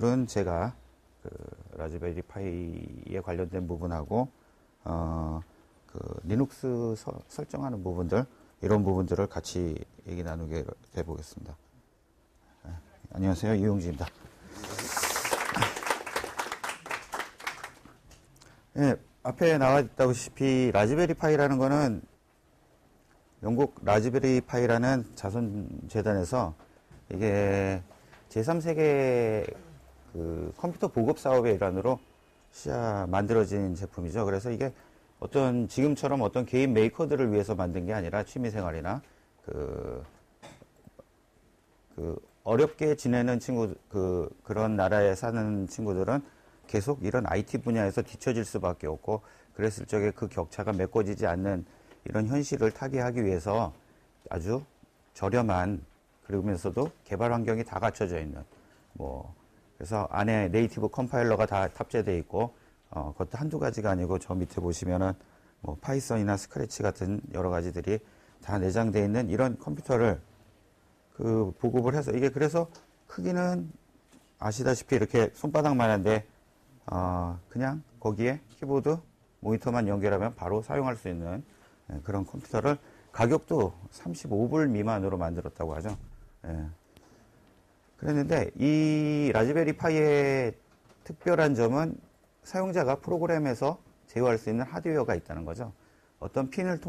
오늘은 제가 그 라즈베리 파이에 관련된 부분하고 그 리눅스 설정하는 부분들, 이런 부분들을 같이 얘기 나누게 해보겠습니다. 안녕하세요, 이용주입니다. 네, 앞에 나와 있다시피 라즈베리 파이라는 거는 영국 라즈베리 파이라는 자선재단에서 이게 제3세계 그 컴퓨터 보급 사업의 일환으로 만들어진 제품이죠. 그래서 이게 지금처럼 어떤 개인 메이커들을 위해서 만든 게 아니라 취미생활이나 어렵게 지내는 그런 나라에 사는 친구들은 계속 이런 IT 분야에서 뒤처질 수밖에 없고, 그랬을 적에 그 격차가 메꿔지지 않는 이런 현실을 타개하기 위해서 아주 저렴한, 그러면서도 개발 환경이 다 갖춰져 있는, 그래서 안에 네이티브 컴파일러가 다 탑재되어 있고, 그것도 한두 가지가 아니고 저 밑에 보시면은 파이썬이나 스크래치 같은 여러 가지들이 다 내장되어 있는 이런 컴퓨터를 보급을 해서, 이게 그래서 크기는 아시다시피 이렇게 손바닥만한데, 그냥 거기에 키보드, 모니터만 연결하면 바로 사용할 수 있는 그런 컴퓨터를 가격도 35불 미만으로 만들었다고 하죠. 예. 그랬는데 이 라즈베리 파이의 특별한 점은 사용자가 프로그램에서 제어할 수 있는 하드웨어가 있다는 거죠. 어떤 핀을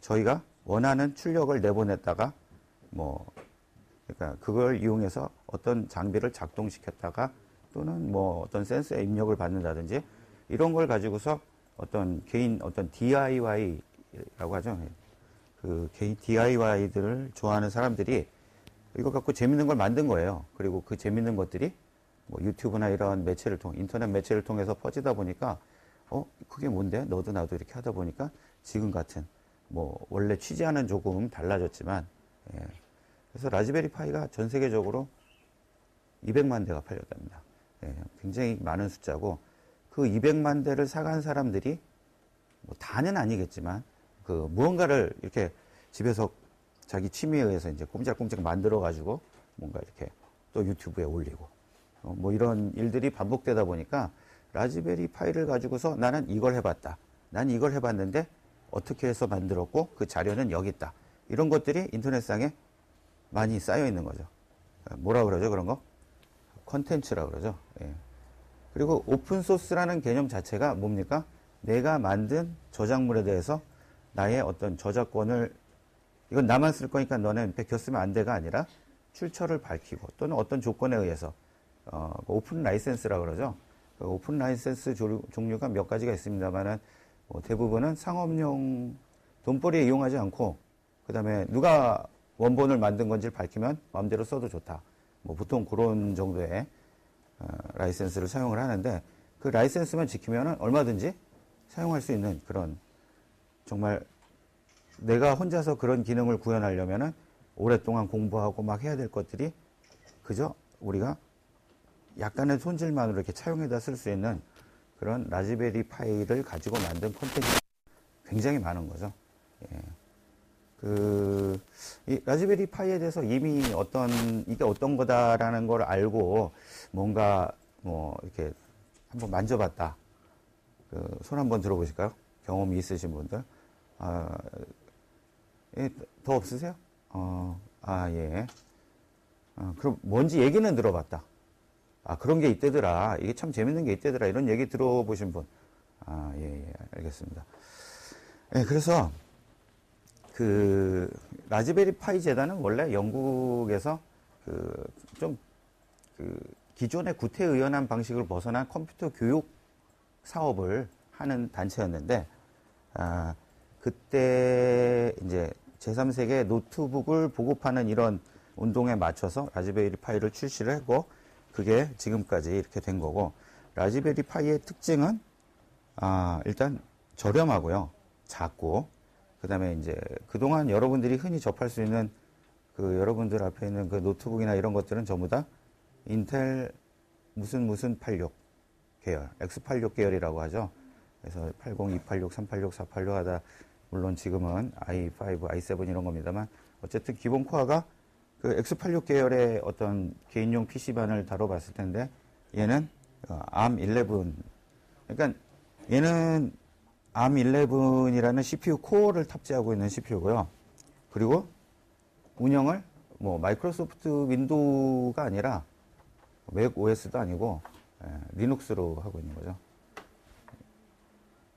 저희가 원하는 출력을 내보냈다가 그러니까 그걸 이용해서 어떤 장비를 작동시켰다가 또는 어떤 센서에 입력을 받는다든지 이런 걸 가지고서 어떤 DIY라고 하죠. 그 개인 DIY들을 좋아하는 사람들이 이거 갖고 재밌는 걸 만든 거예요. 그리고 그 재밌는 것들이 유튜브나 이런 인터넷 매체를 통해서 퍼지다 보니까 그게 뭔데? 너도 나도 이렇게 하다 보니까 지금 같은 원래 취지와는 조금 달라졌지만, 예. 그래서 라즈베리 파이가 전 세계적으로 200만 대가 팔렸답니다. 예. 굉장히 많은 숫자고, 그 200만 대를 사간 사람들이 다는 아니겠지만 무언가를 이렇게 집에서 자기 취미에 의해서 이제 꼼짝꼼짝 만들어가지고 뭔가 이렇게 또 유튜브에 올리고 이런 일들이 반복되다 보니까 라즈베리 파이를 가지고서 나는 이걸 해봤다. 난 이걸 해봤는데 어떻게 해서 만들었고 그 자료는 여기 있다. 이런 것들이 인터넷상에 많이 쌓여 있는 거죠. 뭐라 그러죠, 그런 거? 컨텐츠라 그러죠. 예. 그리고 오픈소스라는 개념 자체가 뭡니까? 내가 만든 저작물에 대해서 나의 어떤 저작권을, 이건 나만 쓸 거니까 너네 베껴 쓰면 안 돼가 아니라 출처를 밝히고 또는 어떤 조건에 의해서 오픈 라이센스라 그러죠. 오픈 라이센스 종류가 몇 가지가 있습니다만은 대부분은 상업용 돈벌이에 이용하지 않고, 그 다음에 누가 원본을 만든 건지를 밝히면 마음대로 써도 좋다. 보통 그런 정도의 라이센스를 사용을 하는데, 그 라이센스만 지키면은 얼마든지 사용할 수 있는 그런, 정말 내가 혼자서 그런 기능을 구현하려면은 오랫동안 공부하고 막 해야 될 것들이 그저 우리가 약간의 손질만으로 이렇게 차용해다 쓸 수 있는 그런 라즈베리 파이를 가지고 만든 콘텐츠가 굉장히 많은 거죠. 예. 이 라즈베리 파이에 대해서 이미 이게 어떤 거다라는 걸 알고 뭔가 이렇게 한번 만져봤다. 손 한번 들어보실까요? 경험이 있으신 분들. 더 없으세요? 예. 그럼 뭔지 얘기는 들어봤다. 그런 게 있대더라. 이게 참 재밌는 게 있대더라. 이런 얘기 들어보신 분. 예, 알겠습니다. 예, 그래서, 라즈베리 파이 재단은 원래 영국에서 기존의 구태의연한 방식을 벗어난 컴퓨터 교육 사업을 하는 단체였는데, 그때 이제 제3세계 노트북을 보급하는 이런 운동에 맞춰서 라즈베리 파이를 출시를 했고, 그게 지금까지 이렇게 된 거고, 라즈베리 파이의 특징은 일단 저렴하고요, 작고, 그 다음에 이제 그동안 여러분들이 흔히 접할 수 있는 여러분들 앞에 있는 노트북이나 이런 것들은 전부 다 인텔 무슨 86 계열, X86 계열이라고 하죠. 그래서 80, 286, 386, 486 하다, 물론 지금은 i5, i7 이런 겁니다만, 어쨌든 기본 코어가 그 X86 계열의 어떤 개인용 PC방을 다뤄봤을 텐데 얘는 ARM11 그러니까 얘는 ARM11이라는 CPU 코어를 탑재하고 있는 CPU고요. 그리고 운영을 뭐 마이크로소프트 윈도우가 아니라 맥 OS도 아니고 리눅스로 하고 있는 거죠.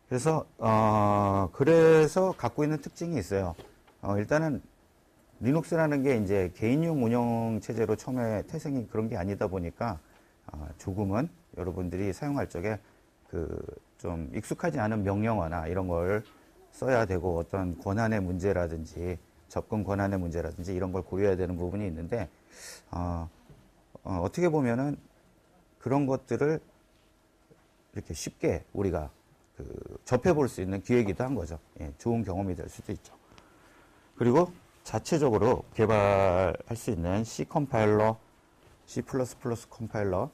그래서 갖고 있는 특징이 있어요. 일단은 리눅스라는 게 이제 개인용 운영 체제로 처음에 태생이 그런 게 아니다 보니까 조금은 여러분들이 사용할 적에 좀 익숙하지 않은 명령어나 이런 걸 써야 되고 어떤 권한의 문제라든지 접근 권한의 문제라든지 이런 걸 고려해야 되는 부분이 있는데 어떻게 보면은 그런 것들을 이렇게 쉽게 우리가 접해볼 수 있는 기회이기도 한 거죠. 예, 좋은 경험이 될 수도 있죠. 그리고 자체적으로 개발할 수 있는 C 컴파일러, C++ 컴파일러,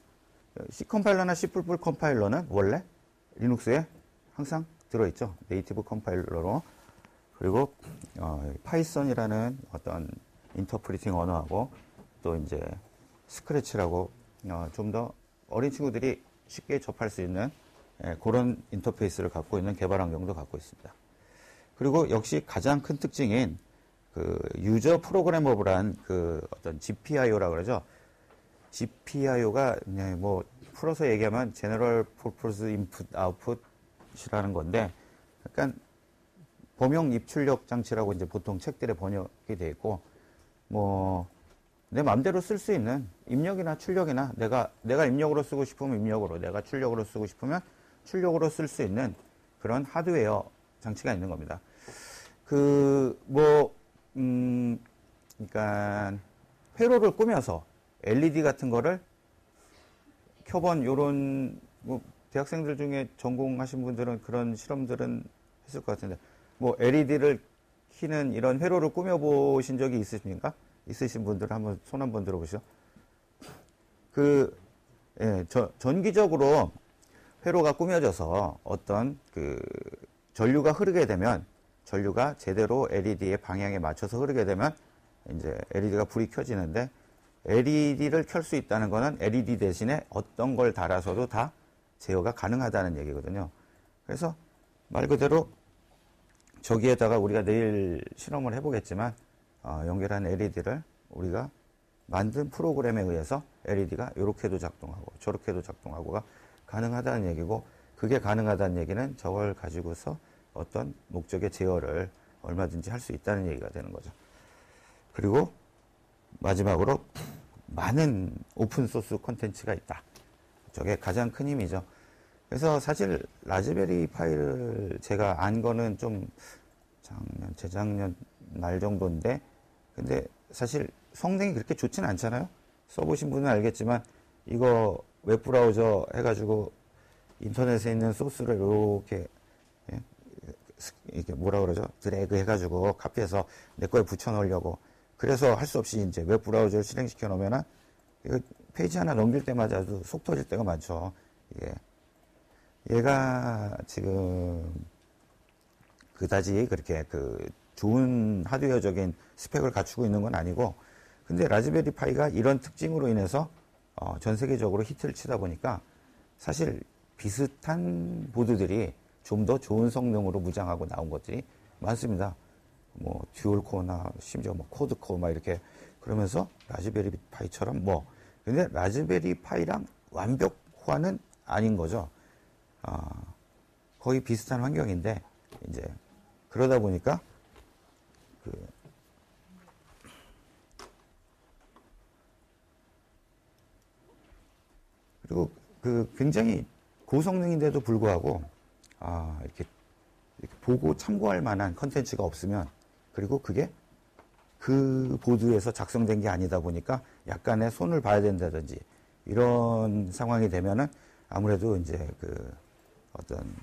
C 컴파일러나 C++ 컴파일러는 원래 리눅스에 항상 들어있죠. 네이티브 컴파일러로. 그리고 파이썬이라는 어떤 인터프리팅 언어하고 또 이제 스크래치라고 좀 더 어린 친구들이 쉽게 접할 수 있는 그런 인터페이스를 갖고 있는 개발 환경도 갖고 있습니다. 그리고 역시 가장 큰 특징인 유저 프로그래머블한 어떤 GPIO라고 그러죠. GPIO가 뭐 풀어서 얘기하면 General Purpose Input Output이라는 건데, 약간 범용 입출력 장치라고 이제 보통 책들에 번역이 되어 있고, 뭐 내 마음대로 쓸 수 있는 입력이나 출력이나 내가 입력으로 쓰고 싶으면 입력으로, 내가 출력으로 쓰고 싶으면 출력으로 쓸 수 있는 그런 하드웨어 장치가 있는 겁니다. 그러니까 회로를 꾸며서 LED 같은 거를 켜본 요런 뭐 대학생들 중에 전공하신 분들은 그런 실험들은 했을 것 같은데 뭐 LED를 켜는 이런 회로를 꾸며 보신 적이 있으십니까? 있으신 분들은 한번 손 한번 들어보시죠. 전기적으로 회로가 꾸며져서 어떤 전류가 흐르게 되면 전류가 제대로 LED의 방향에 맞춰서 흐르게 되면 이제 LED가 불이 켜지는데 LED를 켤 수 있다는 거는 LED 대신에 어떤 걸 달아서도 다 제어가 가능하다는 얘기거든요. 그래서 말 그대로 저기에다가 우리가 내일 실험을 해보겠지만 연결한 LED를 우리가 만든 프로그램에 의해서 LED가 이렇게도 작동하고 저렇게도 작동하고가 가능하다는 얘기고, 그게 가능하다는 얘기는 저걸 가지고서 어떤 목적의 제어를 얼마든지 할 수 있다는 얘기가 되는 거죠. 그리고 마지막으로 많은 오픈소스 콘텐츠가 있다. 저게 가장 큰 힘이죠. 그래서 사실 라즈베리 파이를 제가 안 거는 좀 재작년 말 정도인데, 근데 사실 성능이 그렇게 좋지는 않잖아요. 써보신 분은 알겠지만 이거 웹브라우저 해가지고 인터넷에 있는 소스를 이렇게 뭐라 그러죠? 드래그 해가지고 카피해서 내 거에 붙여 넣으려고. 그래서 할 수 없이 이제 웹브라우저를 실행시켜 놓으면은 페이지 하나 넘길 때마다도 속 터질 때가 많죠. 얘가 지금 그다지 그렇게 좋은 하드웨어적인 스펙을 갖추고 있는 건 아니고, 근데 라즈베리 파이가 이런 특징으로 인해서 전 세계적으로 히트를 치다 보니까 사실 비슷한 보드들이 좀 더 좋은 성능으로 무장하고 나온 것들이 많습니다. 뭐 듀얼 코어나 심지어 뭐 코드 코어 막 이렇게, 그러면서 라즈베리 파이처럼 근데 라즈베리 파이랑 완벽화는 아닌 거죠. 거의 비슷한 환경인데 이제 그러다 보니까 그리고 굉장히 고성능인데도 불구하고 이렇게 보고 참고할 만한 컨텐츠가 없으면, 그리고 그게 그 보드에서 작성된 게 아니다 보니까 약간의 손을 봐야 된다든지 이런 상황이 되면은 아무래도 이제 어떤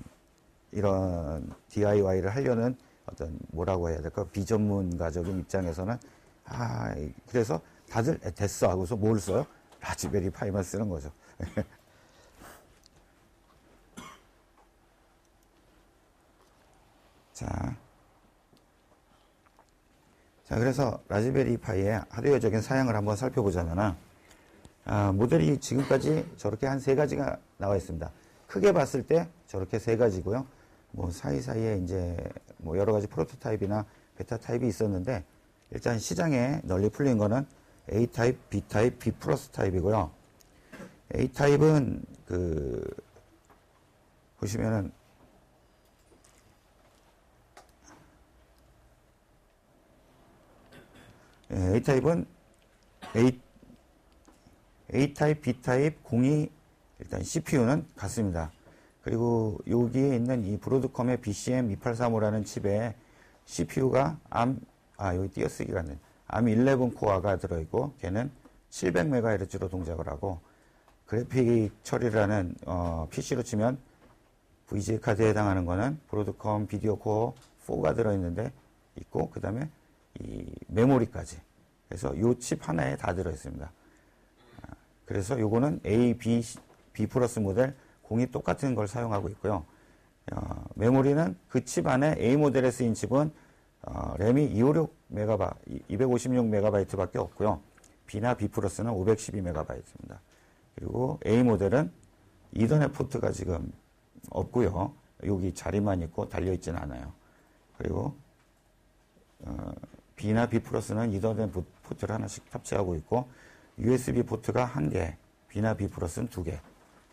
이런 DIY를 하려는 어떤 뭐라고 해야 될까, 비전문가적인 입장에서는 그래서 다들 됐어 하고서 뭘 써요? 라즈베리 파이만 쓰는 거죠. 자, 그래서 라즈베리 파이의 하드웨어적인 사양을 한번 살펴보자면은, 모델이 지금까지 저렇게 한 세 가지가 나와 있습니다. 크게 봤을 때 저렇게 세 가지고요. 뭐 사이사이에 이제 뭐 여러 가지 프로토타입이나 베타 타입이 있었는데, 일단 시장에 널리 풀린 거는 A 타입, B 타입, B 플러스 타입이고요. A 타입은 보시면은 A 타입은 A 타입, B 타입, 공이 일단 CPU는 같습니다. 그리고 여기에 있는 이 브로드컴의 BCM2835라는 칩에 CPU가 여기 띄어쓰기가 안 돼. ARM11 코어가 들어있고, 걔는 700MHz로 동작을 하고, 그래픽 처리를 하는, PC로 치면 VGA 카드에 해당하는 거는 브로드컴 비디오 코어 4가 들어있는데, 있고, 그 다음에 이 메모리까지. 그래서 이 칩 하나에 다 들어있습니다. 그래서 요거는 A, B 플러스 모델 공이 똑같은 걸 사용하고 있고요. 메모리는 그 칩 안에 A 모델에 쓰인 칩은 램이 256MB 밖에 없고요. B나 B 플러스는 512MB입니다. 그리고 A 모델은 이더넷 포트가 지금 없고요. 여기 자리만 있고 달려있지는 않아요. 그리고 B나 B 플러스는 이더넷 포트를 하나씩 탑재하고 있고, USB 포트가 1개, B나 B 플러스는 2개.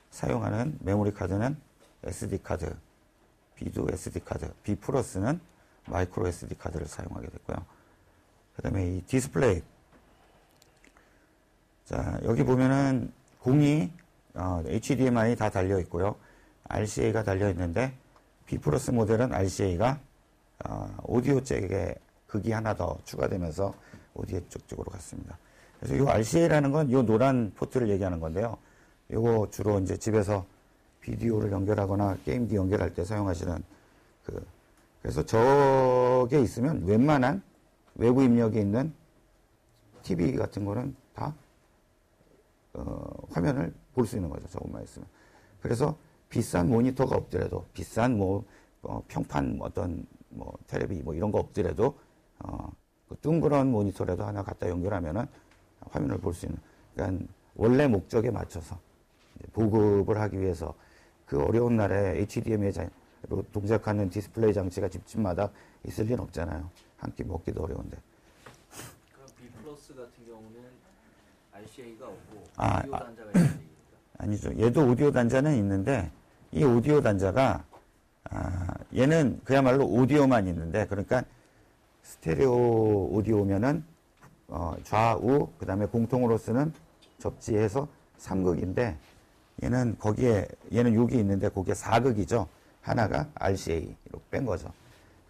사용하는 메모리 카드는 SD 카드, B도 SD 카드, B 플러스는 마이크로 SD 카드를 사용하게 됐고요. 그 다음에 이 디스플레이. 자, 여기 보면은 공이 HDMI 다 달려 있고요. RCA가 달려 있는데, B 플러스 모델은 RCA가 오디오 잭에 극이 하나 더 추가되면서 오디오 쪽으로 갔습니다. 그래서 이 RCA라는 건 이 노란 포트를 얘기하는 건데요. 이거 주로 이제 집에서 비디오를 연결하거나 게임기 연결할 때 사용하시는 그래서 저게 있으면 웬만한 외부 입력이 있는 TV 같은 거는 다 화면을 볼 수 있는 거죠. 저것만 있으면. 그래서 비싼 모니터가 없더라도, 비싼 평판 테레비 이런 거 없더라도 그 둥그런 모니터라도 하나 갖다 연결하면은 화면을 볼 수 있는. 그러니까 원래 목적에 맞춰서 보급을 하기 위해서 그 어려운 날에 HDMI로 동작하는 디스플레이 장치가 집집마다 있을 리는 없잖아요. 한 끼 먹기도 어려운데. 그럼 B 플러스 같은 경우는 RCA가 없고 오디오 단자가 있는 얘기입니까? 아니죠. 얘도 오디오 단자는 있는데, 이 오디오 단자가 얘는 그야말로 오디오만 있는데, 그러니까 스테레오 오디오면은 좌우 그 다음에 공통으로 쓰는 접지해서 3극인데, 얘는 여기 있는데 거기에 4극이죠. 하나가 RCA로 뺀 거죠.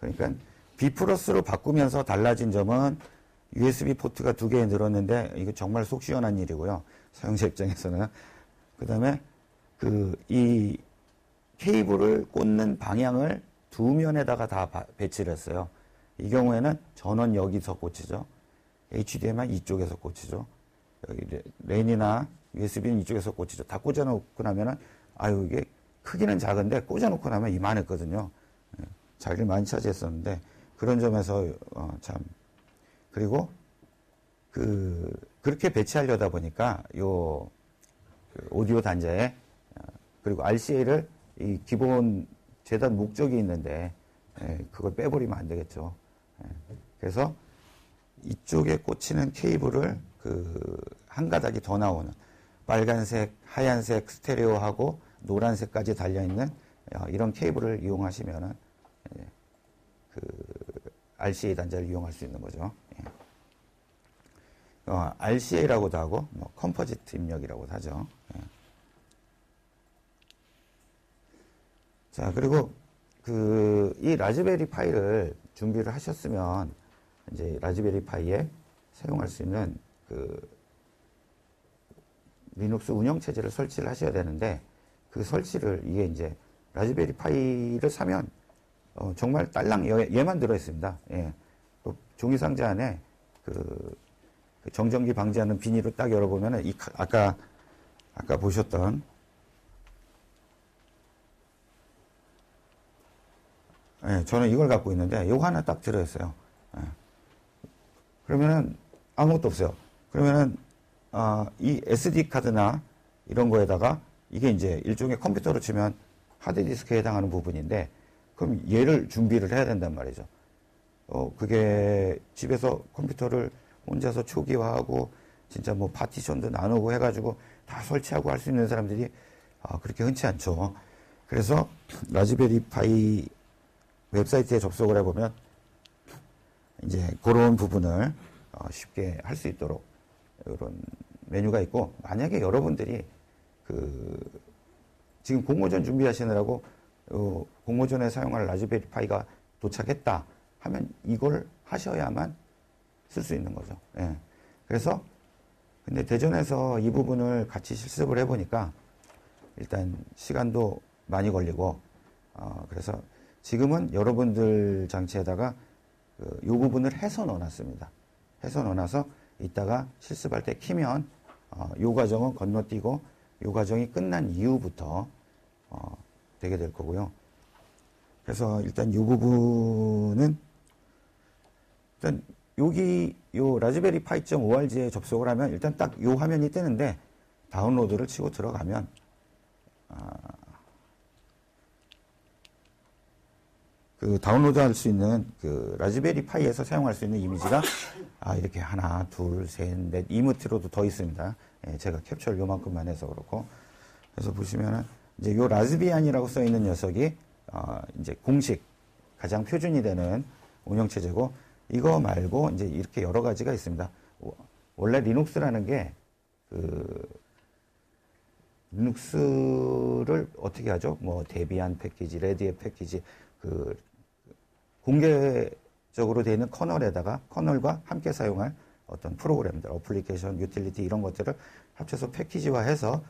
그러니까 B 플러스로 바꾸면서 달라진 점은 USB 포트가 2개 늘었는데, 이거 정말 속 시원한 일이고요. 사용자 입장에서는. 그 다음에 이 케이블을 꽂는 방향을 두 면에다가 다 배치를 했어요. 이 경우에는 전원 여기서 꽂히죠. HDMI 이쪽에서 꽂히죠. 여기 랜이나 USB는 이쪽에서 꽂히죠. 다 꽂아놓고 나면은, 이게 크기는 작은데 꽂아놓고 나면 이만했거든요. 자리를 많이 차지했었는데, 그런 점에서, 그리고 그렇게 배치하려다 보니까, 오디오 단자에, 그리고 RCA를 이 기본 재단 목적이 있는데, 그걸 빼버리면 안 되겠죠. 그래서 이쪽에 꽂히는 케이블을 한 가닥이 더 나오는 빨간색, 하얀색 스테레오하고 노란색까지 달려있는 이런 케이블을 이용하시면은 RCA 단자를 이용할 수 있는 거죠. RCA라고도 하고 컴포지트 입력이라고도 하죠. 자, 그리고 이 라즈베리 파이를 준비를 하셨으면 이제 라즈베리 파이에 사용할 수 있는 리눅스 운영체제를 설치를 하셔야 되는데, 그 설치를 이게 이제 라즈베리 파이를 사면 정말 딸랑 얘만 들어있습니다. 예. 종이 상자 안에 그 정전기 방지하는 비닐을 딱 열어보면은 아까 보셨던 저는 이걸 갖고 있는데 이거 하나 딱 들어있어요. 그러면은 아무것도 없어요. 그러면은 이 SD 카드나 이런 거에다가 이게 이제 일종의 컴퓨터로 치면 하드디스크에 해당하는 부분인데 그럼 얘를 준비를 해야 된단 말이죠. 그게 집에서 컴퓨터를 혼자서 초기화하고 진짜 뭐 파티션도 나누고 해가지고 다 설치하고 할 수 있는 사람들이 그렇게 흔치 않죠. 그래서 라즈베리 파이 웹사이트에 접속을 해보면 이제 그런 부분을 쉽게 할 수 있도록 이런 메뉴가 있고, 만약에 여러분들이 지금 공모전 준비하시느라고 공모전에 사용할 라즈베리 파이가 도착했다 하면 이걸 하셔야만 쓸 수 있는 거죠. 예. 그래서 근데 대전에서 이 부분을 같이 실습을 해보니까 일단 시간도 많이 걸리고 그래서 지금은 여러분들 장치에다가 이 부분을 해서 넣어놨습니다. 해서 넣어놔서 이따가 실습할 때 키면 이 과정은 건너뛰고 이 과정이 끝난 이후부터 되게 될 거고요. 그래서 일단 이 부분은 일단 여기 요 라즈베리 파이 .org에 접속을 하면 일단 딱 요 화면이 뜨는데 다운로드를 치고 들어가면 그 다운로드 할 수 있는 그 라즈베리 파이에서 사용할 수 있는 이미지가 이렇게 하나, 둘, 셋, 넷 이모티로도 더 있습니다. 예, 제가 캡처를 요만큼만 해서 그렇고. 그래서 보시면은 이제 요 라즈비안이라고 써 있는 녀석이 이제 공식 가장 표준이 되는 운영체제고, 이거 말고 이제 이렇게 여러 가지가 있습니다. 원래 리눅스라는 게 리눅스를 어떻게 하죠? 뭐 데비안 패키지, 레드햇 패키지, 공개적으로 되어 있는 커널과 함께 사용할 어떤 프로그램들, 어플리케이션, 유틸리티 이런 것들을 합쳐서 패키지화해서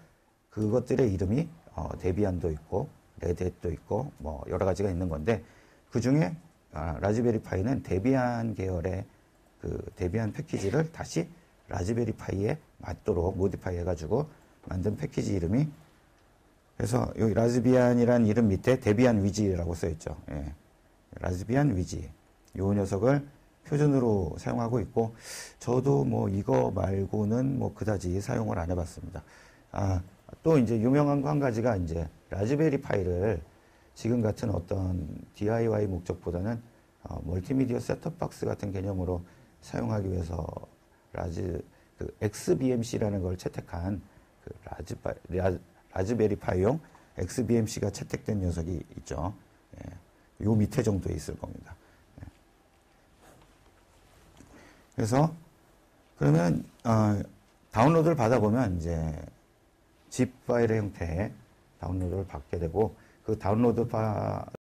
그것들의 이름이 데비안도 있고 레드햇도 있고 뭐 여러 가지가 있는 건데, 그 중에 라즈베리 파이는 데비안 계열의 데비안 패키지를 다시 라즈베리 파이에 맞도록 모디파이 해가지고 만든 패키지 이름이, 그래서 여기 라즈비안이라는 이름 밑에 데비안 위지라고 써있죠. 예. 라즈비안 위지. 요 녀석을 표준으로 사용하고 있고, 저도 뭐 이거 말고는 뭐 그다지 사용을 안 해봤습니다. 또 이제 유명한 거 한 가지가 이제 라즈베리 파이를 지금 같은 어떤 DIY 목적보다는 멀티미디어 셋톱박스 같은 개념으로 사용하기 위해서 XBMC라는 걸 채택한 라즈베리 파이용 XBMC가 채택된 녀석이 있죠. 예, 요 밑에 정도에 있을 겁니다. 예. 그래서 그러면 다운로드를 받아보면 이제 zip 파일의 형태의 다운로드를 받게 되고, 그 다운로드